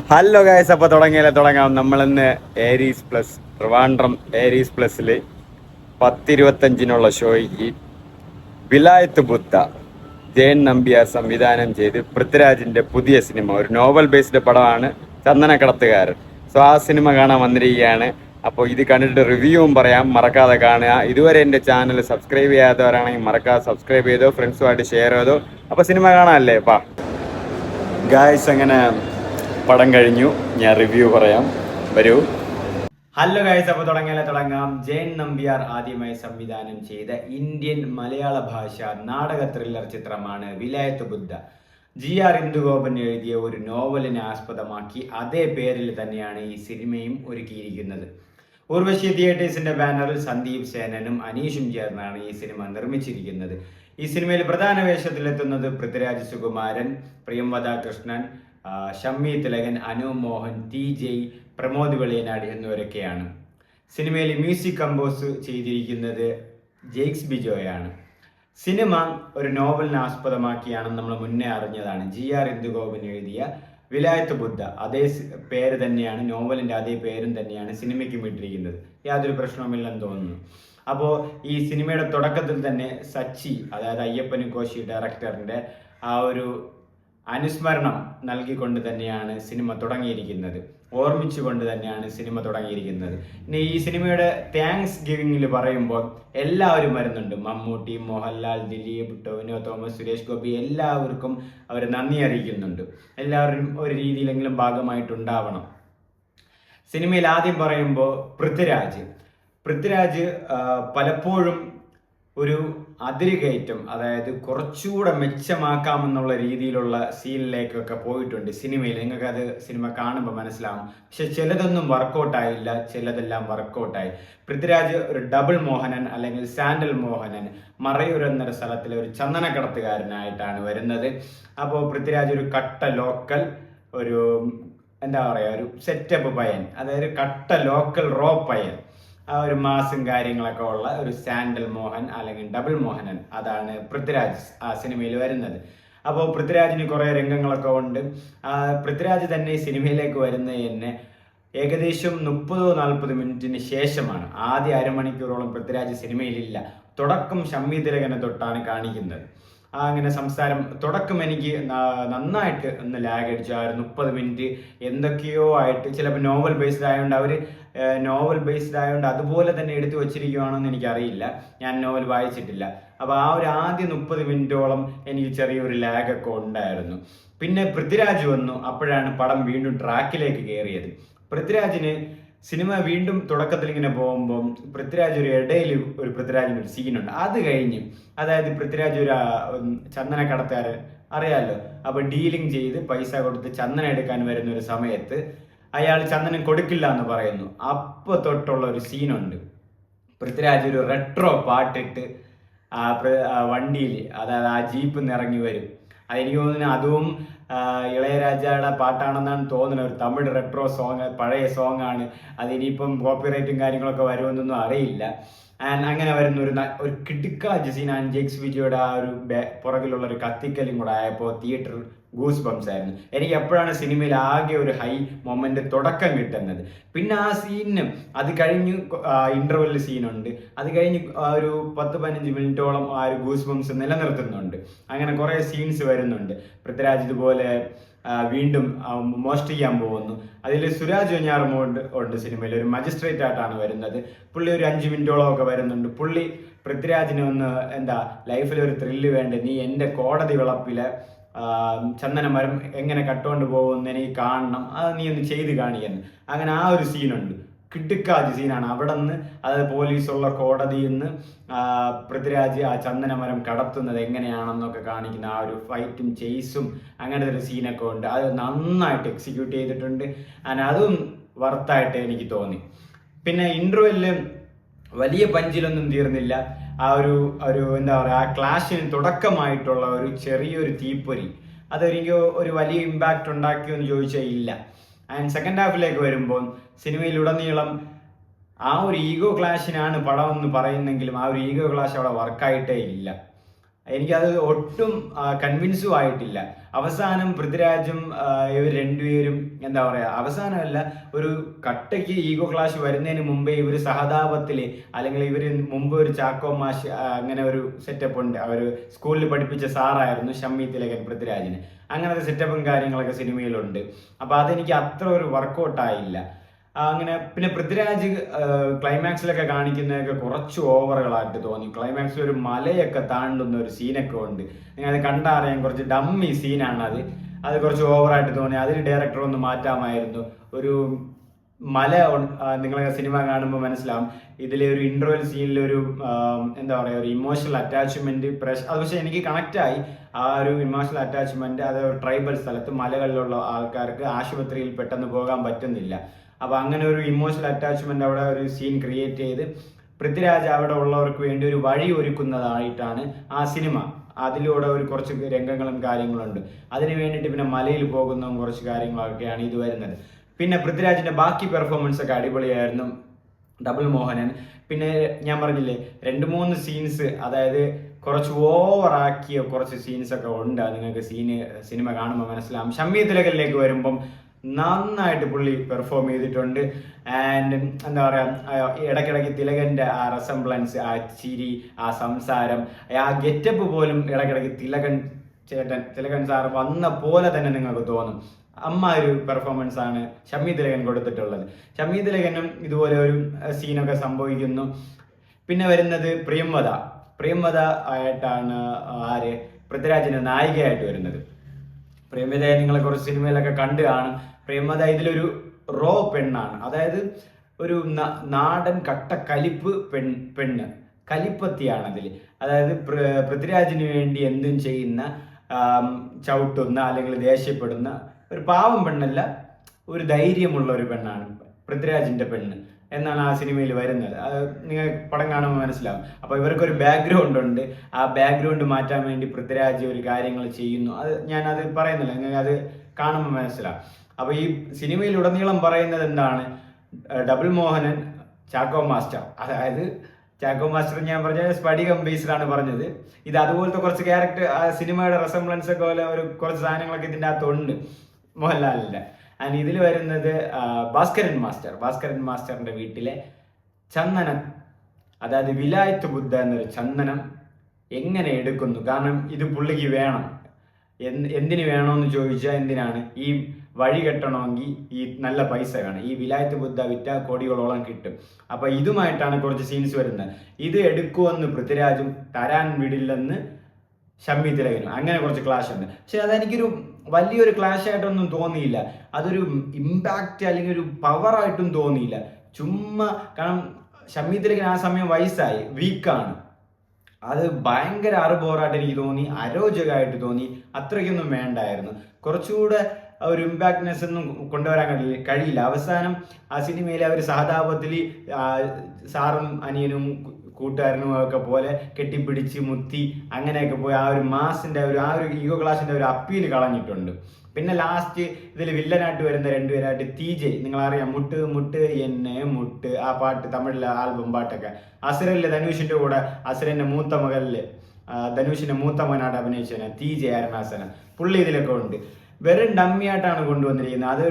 Hello guys, അപ്പോൾ തുടങ്ങാം. നമ്മളിന്ന് ഏരീസ് പ്ലസ് ട്രിവാൻഡ്രം ഏരീസ് പ്ലസ്സിൽ 10:25 ഷോയ്ക്ക് വിലായത്ത് ബുദ്ധ ജയൻ നമ്പ്യാർ സംവിധാനം ചെയ്ത് പൃഥ്വിരാജിന്റെ പുതിയ സിനിമ, ഒരു നോവൽ ബേസ്ഡ് പടമാണ് ചന്ദനക്കടത്തുകാരൻ. സോ ആ സിനിമ കാണാൻ വന്നിരിക്കുകയാണ്. അപ്പോൾ ഇത് കണ്ടിട്ട് റിവ്യൂവും പറയാം, മറക്കാതെ കാണുക. ഇതുവരെ എൻ്റെ ചാനൽ സബ്സ്ക്രൈബ് ചെയ്യാത്തവരാണെങ്കിൽ മറക്കാതെ സബ്സ്ക്രൈബ് ചെയ്തോ, ഫ്രണ്ട്സുമായിട്ട് ഷെയർ ചെയ്തോ. അപ്പോൾ സിനിമ കാണാമല്ലേ? ഗായ്സ്, അങ്ങനെ പടം കഴിഞ്ഞു, ഞാൻ റിവ്യൂ പറയാം, വരൂ. ഹലോ ഗായ്സ്, അപ്പോൾ തുടങ്ങാം. ജയൻ നമ്പ്യാർ ആദ്യമായി സംവിധാനം ചെയ്ത ഇന്ത്യൻ മലയാള ഭാഷ നാടക ത്രില്ലർ ചിത്രമാണ് വിലായത്ത് ബുദ്ധ. GR ഇന്ദുഗോപൻ എഴുതിയ ഒരു നോവലിനെ ആസ്പദമാക്കി അതേ പേരിൽ തന്നെയാണ് ഈ സിനിമയും ഒരുക്കിയിരിക്കുന്നത്. ഉർവശി തിയേറ്റേഴ്സിന്റെ ബാനറിൽ സന്ദീപ് സേനനും അനീഷും ചേർന്നാണ് ഈ സിനിമ നിർമ്മിച്ചിരിക്കുന്നത്. ഈ സിനിമയിൽ പ്രധാന വേഷത്തിലെത്തുന്നത് പൃഥ്വിരാജ് സുകുമാരൻ, പ്രിയംവദ കൃഷ്ണൻ, ഷമ്മി തിലകൻ, അനു മോഹൻ, TJ, പ്രമോദ് വെളിയനാട് എന്നിവരൊക്കെയാണ്. സിനിമയിൽ മ്യൂസിക് കമ്പോസ് ചെയ്തിരിക്കുന്നത് ജെയ്ക്സ് ബിജോയാണ്. സിനിമ ഒരു നോവലിനെ ആസ്പദമാക്കിയാണെന്ന് നമ്മൾ മുന്നേ അറിഞ്ഞതാണ്. GR ഇന്ദുഗോപൻ എഴുതിയ വിലായത്ത് ബുദ്ധ, അതേ പേര് തന്നെയാണ്, നോവലിന്റെ അതേ പേരും തന്നെയാണ് സിനിമയ്ക്കും ഇട്ടിരിക്കുന്നത്. യാതൊരു പ്രശ്നവുമില്ലെന്ന് തോന്നുന്നു. അപ്പോൾ ഈ സിനിമയുടെ തുടക്കത്തിൽ തന്നെ സച്ചി, അതായത് അയ്യപ്പനും കോശി ഡയറക്ടറിന്റെ ആ ഒരു അനുസ്മരണം നൽകിക്കൊണ്ട് തന്നെയാണ് സിനിമ തുടങ്ങിയിരിക്കുന്നത്, ഓർമ്മിച്ചുകൊണ്ട് തന്നെയാണ് സിനിമ തുടങ്ങിയിരിക്കുന്നത്. ഇനി ഈ സിനിമയുടെ താങ്ക്സ് ഗിവിങ്ങിൽ പറയുമ്പോൾ എല്ലാവരും വരുന്നുണ്ട്. മമ്മൂട്ടി, മോഹൻലാൽ, ദിലീപ്, ടോവിനോ തോമസ്, സുരേഷ് ഗോപി, എല്ലാവർക്കും അവർ നന്ദി അറിയിക്കുന്നുണ്ട്. എല്ലാവരും ഒരു രീതിയിലെങ്കിലും ഭാഗമായിട്ടുണ്ടാവണം. സിനിമയിൽ ആദ്യം പറയുമ്പോൾ പൃഥ്വിരാജ് പലപ്പോഴും ഒരു അതിരുകയറ്റം, അതായത് കുറച്ചുകൂടെ മെച്ചമാക്കാമെന്നുള്ള രീതിയിലുള്ള സീനിലേക്കൊക്കെ പോയിട്ടുണ്ട് സിനിമയിൽ. നിങ്ങൾക്കത് സിനിമ കാണുമ്പോൾ മനസ്സിലാവും. പക്ഷെ ചിലതൊന്നും വർക്കൗട്ടായില്ല, ചിലതെല്ലാം വർക്കൗട്ടായി. പൃഥ്വിരാജ് ഒരു ഡബിൾ മോഹനൻ അല്ലെങ്കിൽ സാൻഡൽ മോഹനൻ, മറയൂർ എന്നൊരു സ്ഥലത്തിലെ ഒരു ചന്ദനക്കടത്തുകാരനായിട്ടാണ് വരുന്നത്. അപ്പോൾ പൃഥ്വിരാജ് ഒരു കട്ട ലോക്കൽ, ഒരു എന്താ പറയുക, ഒരു സെറ്റപ്പ് പയ്യൻ, അതായത് കട്ട ലോക്കൽ റോ പയ്യൻ, ആ ഒരു മാസും കാര്യങ്ങളൊക്കെ ഉള്ള ഒരു സാൻഡൽ മോഹൻ അല്ലെങ്കിൽ ഡബിൾ മോഹനൻ, അതാണ് പൃഥ്വിരാജ് ആ സിനിമയിൽ വരുന്നത്. അപ്പോൾ പൃഥ്വിരാജിന് കുറേ രംഗങ്ങളൊക്കെ ഉണ്ട്. പൃഥ്വിരാജ് തന്നെ സിനിമയിലേക്ക് വരുന്നത് തന്നെ ഏകദേശം 30-40 മിനിറ്റിന് ശേഷമാണ്. ആദ്യ അരമണിക്കൂറോളം പൃഥ്വിരാജ് സിനിമയിലില്ല. തുടക്കം ഷമ്മി തിലകനെ തൊട്ടാണ് കാണിക്കുന്നത്. അങ്ങനെ സംസാരം തുടക്കം എനിക്ക് നന്നായിട്ട് ഒന്ന് ലാഗ് അടിച്ചു. ആ ഒരു 30 മിനിറ്റ് എന്തൊക്കെയോ ആയിട്ട്, ചിലപ്പോൾ നോവൽ ബേസ്ഡ് ആയതുകൊണ്ട് അതുപോലെ തന്നെ എടുത്തു വച്ചിരിക്കുകയാണെന്ന് എനിക്കറിയില്ല. ഞാൻ നോവൽ വായിച്ചിട്ടില്ല. അപ്പോൾ ആ ഒരു ആദ്യ 30 മിനിറ്റോളം എനിക്ക് ചെറിയൊരു ലാഗൊക്കെ ഉണ്ടായിരുന്നു. പിന്നെ പൃഥ്വിരാജ് വന്നു, അപ്പോഴാണ് പടം വീണ്ടും ട്രാക്കിലേക്ക് കയറിയത്. പൃഥ്വിരാജിന് സിനിമ വീണ്ടും തുടക്കത്തിൽ ഇങ്ങനെ പോകുമ്പോൾ പൃഥ്വിരാജ് ഒരു ഇടയിൽ ഒരു പൃഥ്വിരാജിന് ഒരു സീനുണ്ട്. അത് കഴിഞ്ഞ്, അതായത് പൃഥ്വിരാജ് ഒരു ചന്ദനക്കടത്തുകാരൻ അറിയാമല്ലോ, അപ്പോൾ ഡീലിംഗ് ചെയ്ത് പൈസ കൊടുത്ത് ചന്ദനം എടുക്കാൻ വരുന്ന ഒരു സമയത്ത് അയാൾ ചന്ദനം കൊടുക്കില്ല എന്ന് പറയുന്നു. അപ്പോൾ തൊട്ടുള്ള ഒരു സീനുണ്ട്. പൃഥ്വിരാജ് ഒരു റെട്രോ പാട്ടിട്ട് വണ്ടിയിൽ, അതായത് ആ ജീപ്പിൽ നിന്ന് ഇറങ്ങി വരും. അതെനിക്ക് തോന്നുന്നു അതും ഇളയരാജയുടെ പാട്ടാണെന്നാണ് തോന്നുന്നത്. ഒരു തമിഴ് റെട്രോ സോങ്, പഴയ സോങ് ആണ്. അതിനിപ്പം കോപ്പിറൈറ്റും കാര്യങ്ങളൊക്കെ വരുമെന്നൊന്നും അറിയില്ല. അങ്ങനെ വരുന്ന ഒരു കിടുക്കാജ് സീനാണ്. ജെയ്ക്സ് വിജയുടെ ആ ഒരു പുറകിലുള്ള ഒരു കത്തിക്കലും കൂടെ ആയപ്പോൾ തിയേറ്റർ ഗൂസ് ബംസ് ആയിരുന്നു. എനിക്ക് എപ്പോഴാണ് സിനിമയിൽ ആകെ ഒരു ഹൈ മൊമെന്റ് തുടക്കം കിട്ടുന്നത്. പിന്നെ ആ സീനും അത് കഴിഞ്ഞ് ഇന്റർവെൽ സീനുണ്ട്. അത് കഴിഞ്ഞ് ഒരു 10-15 മിനിറ്റോളം ആ ഒരു ഗൂസ് ബംസ് നിലനിർത്തുന്നുണ്ട്. അങ്ങനെ കുറേ സീൻസ് വരുന്നുണ്ട്. പൃഥ്വിരാജ് ഇതുപോലെ വീണ്ടും മോഷ്ടിക്കാൻ പോകുന്നു. അതിൽ സുരാജ് വെഞ്ഞാറമൂട് ഉണ്ട് സിനിമയിൽ, ഒരു മജിസ്ട്രേറ്റ് ആയിട്ടാണ് വരുന്നത്. പുള്ളി ഒരു 5 മിനിറ്റോളം ഒക്കെ വരുന്നുണ്ട്. പുള്ളി പൃഥ്വിരാജിന് ഒന്ന് ലൈഫിൽ ഒരു ത്രില്ല് വേണ്ട, നീ എൻ്റെ കോടതി വിളപ്പിലെ ചന്ദനമരം എങ്ങനെ കട്ടുകൊണ്ട് പോകുമെന്ന് എനിക്ക് കാണണം, അത് നീ ഒന്ന് ചെയ്ത് കാണിക്കുന്നു. അങ്ങനെ ആ ഒരു സീനുണ്ട്. കിടുക്കാജ് സീനാണ്. അവിടെ നിന്ന്, അതായത് പോലീസുള്ള കോടതിയിൽ നിന്ന് പൃഥ്വിരാജ് ആ ചന്ദനമരം കടത്തുന്നത് എങ്ങനെയാണെന്നൊക്കെ കാണിക്കുന്ന ആ ഒരു ഫൈറ്റും ചേസും അങ്ങനത്തെ ഒരു സീനൊക്കെ ഉണ്ട്. അത് നന്നായിട്ട് എക്സിക്യൂട്ട് ചെയ്തിട്ടുണ്ട്. അതും വർത്തായിട്ട് എനിക്ക് തോന്നി. പിന്നെ ഇന്റർവെല്ലില് വലിയ പഞ്ചിലൊന്നും തീർന്നില്ല. ആ ഒരു എന്താ പറയുക, ആ ക്ലാഷിന് തുടക്കമായിട്ടുള്ള ഒരു ചെറിയൊരു തീപ്പൊരി, അതെനിക്ക് ഒരു വലിയ ഇമ്പാക്റ്റ് ഉണ്ടാക്കിയോ എന്ന് ചോദിച്ചാൽ ഇല്ല. ആൻഡ് സെക്കൻഡ് ഹാഫിലേക്ക് വരുമ്പോൾ സിനിമയിലുടനീളം ആ ഒരു ഈഗോ ക്ലാഷിനാണ് പടം എന്ന് പറയുന്നെങ്കിലും ആ ഒരു ഈഗോ ക്ലാഷ് അവിടെ വർക്കായിട്ടേ ഇല്ല. എനിക്കത് ഒട്ടും കൺവിൻസും ആയിട്ടില്ല. അവസാനം പൃഥ്വിരാജും ഇവർ രണ്ടുപേരും എന്താ പറയുക, അവസാനമല്ല, ഒരു കട്ടയ്ക്ക് ഈഗോ ക്ലാഷ് വരുന്നതിന് മുമ്പേ ഇവർ സഹതാപത്തിൽ, അല്ലെങ്കിൽ ഇവർ മുമ്പ് ഒരു ചാക്കോ മാഷ് അങ്ങനെ ഒരു സെറ്റപ്പ് ഉണ്ട്. അവർ സ്കൂളിൽ പഠിപ്പിച്ച സാറായിരുന്നു ഷമ്മി തിലകൻ പൃഥ്വിരാജിന്. അങ്ങനത്തെ സെറ്റപ്പും കാര്യങ്ങളൊക്കെ സിനിമയിലുണ്ട്. അപ്പോൾ അതെനിക്ക് അത്ര ഒരു വർക്കൗട്ടായില്ല. അങ്ങനെ പിന്നെ പൃഥ്വിരാജ് ക്ലൈമാക്സിലൊക്കെ കാണിക്കുന്നതൊക്കെ കുറച്ച് ഓവറുകളായിട്ട് തോന്നി. ക്ലൈമാക്സിൽ ഒരു മലയൊക്കെ താണ്ടുന്ന ഒരു സീനൊക്കെ ഉണ്ട്. നിങ്ങൾ അത് കണ്ടറിയാൻ കുറച്ച് ഡമ്മി സീനാണ് അത്. അത് കുറച്ച് ഓവറായിട്ട് തോന്നി. അതിൽ ഡയറക്ടർ ഒന്ന് മാറ്റാമായിരുന്നു. ഒരു മല നിങ്ങളെ സിനിമ കാണുമ്പോൾ മനസ്സിലാവും. ഇതിലെ ഒരു ഇൻട്രോവൽ സീനിൽ ഒരു എന്താ പറയുക, ഒരു ഇമോഷണൽ അറ്റാച്ച്മെന്റ് അത് പക്ഷേ എനിക്ക് കണക്റ്റായി. ആ ഒരു ഇമോഷണൽ അറ്റാച്ച്മെന്റ് അത് ഒരു ട്രൈബൽ സ്ഥലത്ത് മലകളിലുള്ള ആൾക്കാർക്ക് ആശുപത്രിയിൽ പെട്ടെന്ന് പോകാൻ പറ്റുന്നില്ല. അപ്പോൾ അങ്ങനെ ഒരു ഇമോഷണൽ അറ്റാച്ച്മെന്റ് അവിടെ ഒരു സീൻ ക്രിയേറ്റ് ചെയ്ത് പൃഥ്വിരാജ് അവിടെ ഉള്ളവർക്ക് വേണ്ടി ഒരു വഴി ഒരുക്കുന്നതായിട്ടാണ് ആ സിനിമ. അതിലൂടെ ഒരു കുറച്ച് രംഗങ്ങളും കാര്യങ്ങളും ഉണ്ട്. അതിന് വേണ്ടിയിട്ട് പിന്നെ മലയിൽ പോകുന്നതും കുറച്ച് കാര്യങ്ങളൊക്കെയാണ് ഇത് വരുന്നത്. പിന്നെ പൃഥ്വിരാജിന്റെ ബാക്കി പെർഫോമൻസ് ഒക്കെ അടിപൊളിയായിരുന്നു. ഡബിൾ മോഹനൻ, പിന്നെ ഞാൻ പറഞ്ഞില്ലേ 2-3 സീൻസ്, അതായത് കുറച്ച് ഓവറാക്കിയ കുറച്ച് സീൻസ് ഒക്കെ ഉണ്ട്. നിങ്ങൾക്ക് സിനിമ കാണുമ്പോൾ മനസ്സിലാവും. ഷമ്മി തിലകനിലേക്ക് വരുമ്പം നന്നായിട്ട് പുള്ളി പെർഫോം ചെയ്തിട്ടുണ്ട്. ആൻഡ് എന്താ പറയുക, ഇടയ്ക്കിടയ്ക്ക് തിലകൻ്റെ ആ റെസംബ്ലൻസ്, ആ ചിരി, ആ സംസാരം, ആ ഗെറ്റപ്പ് പോലും ഇടയ്ക്കിടയ്ക്ക് തിലകൻ സാർ വന്ന പോലെ തന്നെ നിങ്ങൾക്ക് തോന്നും. ഒരു പെർഫോമൻസ് ആണ് ഷമ്മി തിലകൻ കൊടുത്തിട്ടുള്ളത്. ഷമ്മി തിലകനും ഇതുപോലെ ഒരു സീനൊക്കെ സംഭവിക്കുന്നു. പിന്നെ വരുന്നത് പ്രിയംവദ ആയിട്ടാണ് പൃഥ്വിരാജിന്റെ നായികയായിട്ട് വരുന്നത്. പ്രേമതയെ നിങ്ങളെ കുറച്ച് സിനിമയിലൊക്കെ കണ്ടു കാണും. പ്രേമത ഇതിലൊരു റോ പെണ്ണാണ്, അതായത് ഒരു നാടൻ കട്ട കലിപ്പ് പെണ്ണ്, കലിപ്പത്തിയാണ് അതിൽ. അതായത് പൃഥ്വിരാജിന് വേണ്ടി എന്തും ചെയ്യുന്ന, ചവിട്ടുന്ന അല്ലെങ്കിൽ ദേഷ്യപ്പെടുന്ന ഒരു പാവം പെണ്ണല്ല, ഒരു ധൈര്യമുള്ള ഒരു പെണ്ണാണ് പൃഥ്വിരാജിന്റെ പെണ്ണ് എന്നാണ് ആ സിനിമയിൽ വരുന്നത്. അത് നിങ്ങൾ പടം കാണുമ്പോൾ മനസ്സിലാവും. അപ്പോൾ ഇവർക്കൊരു ബാക്ക്ഗ്രൗണ്ട് ഉണ്ട്. ആ ബാക്ക്ഗ്രൗണ്ട് മാറ്റാൻ വേണ്ടി പൃഥ്വിരാജ് ഒരു കാര്യങ്ങൾ ചെയ്യുന്നു. അത് ഞാനത് പറയുന്നില്ല, നിങ്ങൾക്ക് അത് കാണുമ്പോൾ മനസ്സിലാവും. അപ്പോൾ ഈ സിനിമയിൽ ഉടനീളം പറയുന്നത് എന്താണ്, ഡബിൾ മോഹനൻ, ചാക്കോ മാസ്റ്റർ, അതായത് ചാക്കോ മാസ്റ്റർ ഞാൻ പറഞ്ഞ സ്ഫടികം ബേസ്ഡാണ് പറഞ്ഞത്. ഇത് അതുപോലത്തെ കുറച്ച് ക്യാരക്ടർ, സിനിമയുടെ റെസംബ്ലൻസ് ഒക്കെ പോലെ ഒരു കുറച്ച് സാധനങ്ങളൊക്കെ ഇതിൻ്റെ അകത്തുണ്ട് മോഹൻലാലിൻ്റെ. ആൻഡ് ഇതിൽ വരുന്നത് ഭാസ്കരൻ മാസ്റ്ററിന്റെ വീട്ടിലെ ചന്ദനം, അതായത് വിലായത്ത് ബുദ്ധ എന്നൊരു ചന്ദനം എങ്ങനെ എടുക്കുന്നു. കാരണം ഇത് പുള്ളിക്ക് വേണം. എന്തിന് വേണമെന്ന് ചോദിച്ചാൽ എന്തിനാണ്, ഈ വഴി കെട്ടണമെങ്കിൽ ഈ നല്ല പൈസ വേണം. ഈ വിലായത്ത് ബുദ്ധ വിറ്റ കോടികളോളം കിട്ടും. അപ്പൊ ഇതുമായിട്ടാണ് കുറച്ച് സീൻസ് വരുന്നത്. ഇത് എടുക്കുമെന്ന് പൃഥ്വിരാജും തരാൻ വിടില്ലെന്ന് ഷമ്മി തിലകനും, അങ്ങനെ കുറച്ച് ക്ലാഷ് ഉണ്ട്. പക്ഷെ അതെനിക്കൊരു വലിയൊരു ക്ലാഷ് ആയിട്ടൊന്നും തോന്നിയില്ല. അതൊരു ഇമ്പാക്റ്റ് അല്ലെങ്കിൽ ഒരു പവറായിട്ടും തോന്നിയില്ല. ചുമ്മാ, കാരണം ഷമ്മി തിലകൻ ആ സമയം വയസ്സായി, വീക്കാണ്. അത് ഭയങ്കര അറുബോറായിട്ട് എനിക്ക് തോന്നി, അരോചകമായിട്ട് തോന്നി. അത്രയ്ക്കൊന്നും വേണ്ടായിരുന്നു. കുറച്ചുകൂടെ ഒരു ഇമ്പാക്ട്നെസ് ഒന്നും കൊണ്ടുവരാൻ കഴിയില്ല. അവസാനം ആ സിനിമയിലെ അവർ സഹതാപത്തിൽ സാറും അനിയനും കൂട്ടുകാരനും ഒക്കെ പോലെ കെട്ടിപ്പിടിച്ച് മുത്തി അങ്ങനെയൊക്കെ പോയി ആ ഒരു മാസിന്റെ ആ ഒരു ഈഗോ ക്ലാസിന്റെ ഒരു അപ്പീൽ കളഞ്ഞിട്ടുണ്ട്. പിന്നെ ലാസ്റ്റ് ഇതിൽ വില്ലനായിട്ട് വരുന്ന രണ്ടുപേരായിട്ട് TJ, നിങ്ങളറിയാം, മുട്ട് മുട്ട് എന്നെ മുട്ട്, ആ പാട്ട് തമിഴിലെ ആൽബം പാട്ടൊക്കെ. അസുരനിലെ ധനുഷിന്റെ കൂടെ, അസുരന്റെ മൂത്ത മകളില് ധനുഷിന്റെ മൂത്ത മകനായിട്ട് അഭിനയിച്ചത് TJ അരുണാസന, പുള്ളി ഇതിലൊക്കെ ഉണ്ട്. വെറും ഡമ്മിയായിട്ടാണ് കൊണ്ടുവന്നിരിക്കുന്നത്.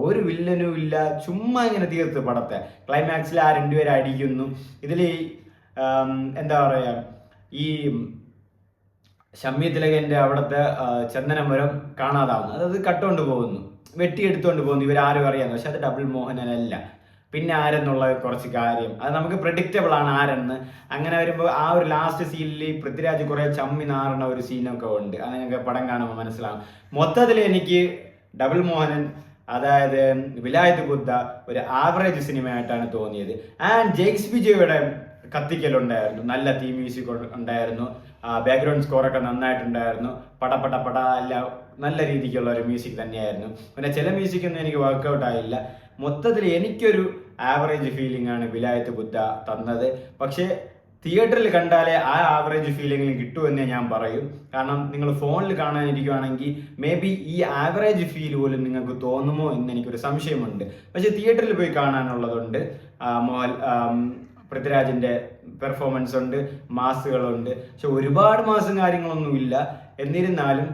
ഒരു വില്ലനും ഇല്ല, ചുമ്മാ ഇങ്ങനെ തീർത്ത് പടത്തെ. ക്ലൈമാക്സിൽ ആ രണ്ടുപേരെ അടിക്കുന്നു. ഇതിൽ എന്താ പറയുക, ഈ ഷമ്മി തിലകന്റെ അവിടുത്തെ ചന്ദനമരം കാണാതാവുന്നു. അതായത് കട്ടുകൊണ്ട് പോകുന്നു, വെട്ടിയെടുത്തുകൊണ്ട് പോകുന്നു. ഇവരാരും അറിയാന്ന്, പക്ഷെ അത് ഡബിൾ മോഹനനല്ല. പിന്നെ ആരെന്നുള്ള കുറച്ച് കാര്യം അത് നമുക്ക് പ്രെഡിക്റ്റബിൾ ആണ് ആരെന്ന്. അങ്ങനെ വരുമ്പോൾ ആ ഒരു ലാസ്റ്റ് സീനിൽ പൃഥ്വിരാജ് കുറെ ചമ്മി നാറുന്ന ഒരു സീനൊക്കെ ഉണ്ട്. അത് ഞങ്ങൾക്ക് പടം കാണുമ്പോൾ മനസ്സിലാവും. മൊത്തത്തിൽ എനിക്ക് ഡബിൾ മോഹനൻ, അതായത് വിലായത്ത് ബുദ്ധ, ഒരു ആവറേജ് സിനിമയായിട്ടാണ് തോന്നിയത്. ആൻഡ് ജെയ്ക്സ് വിജയുടെ കത്തിക്കലുണ്ടായിരുന്നു, നല്ല തീം മ്യൂസിക് ഉണ്ടായിരുന്നു, ബാക്ക്ഗ്രൗണ്ട് സ്കോറൊക്കെ നന്നായിട്ടുണ്ടായിരുന്നു. പട എല്ലാം നല്ല രീതിക്കുള്ള ഒരു മ്യൂസിക് തന്നെയായിരുന്നു. പിന്നെ ചില മ്യൂസിക് ഒന്നും എനിക്ക് വർക്കൗട്ട് ആയില്ല. മൊത്തത്തിൽ എനിക്കൊരു ആവറേജ് ഫീലിംഗ് ആണ് വിലായത്ത് ബുദ്ധ തന്നത്. പക്ഷേ തിയേറ്ററിൽ കണ്ടാലേ ആ ആവറേജ് ഫീലിംഗിലും കിട്ടുമെന്നേ ഞാൻ പറയും. കാരണം നിങ്ങൾ ഫോണിൽ കാണാനിരിക്കുകയാണെങ്കിൽ മേ ബി ഈ ആവറേജ് ഫീൽ പോലും നിങ്ങൾക്ക് തോന്നുമോ എന്ന് എനിക്കൊരു സംശയമുണ്ട്. പക്ഷെ തിയേറ്ററിൽ പോയി കാണാനുള്ളതുകൊണ്ട് പൃഥ്വിരാജിന്റെ പെർഫോമൻസ് ഉണ്ട്, മാസുകളുണ്ട്. പക്ഷെ ഒരുപാട് മാസും കാര്യങ്ങളൊന്നും ഇല്ല. എന്നിരുന്നാലും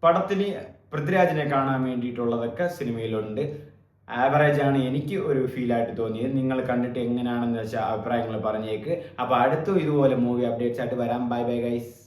പടത്തിന് പൃഥ്വിരാജിനെ കാണാൻ വേണ്ടിയിട്ടുള്ളതൊക്കെ സിനിമയിലുണ്ട്. ആവറേജ് ആണ് എനിക്ക് ഒരു ഫീലായിട്ട് തോന്നിയത്. നിങ്ങൾ കണ്ടിട്ട് എങ്ങനെയാണെന്ന് വെച്ചാൽ അഭിപ്രായങ്ങൾ പറഞ്ഞേക്ക്. അപ്പോൾ അടുത്തും ഇതുപോലെ മൂവി അപ്ഡേറ്റ്സ് ആയിട്ട് വരാം. Bye bye guys.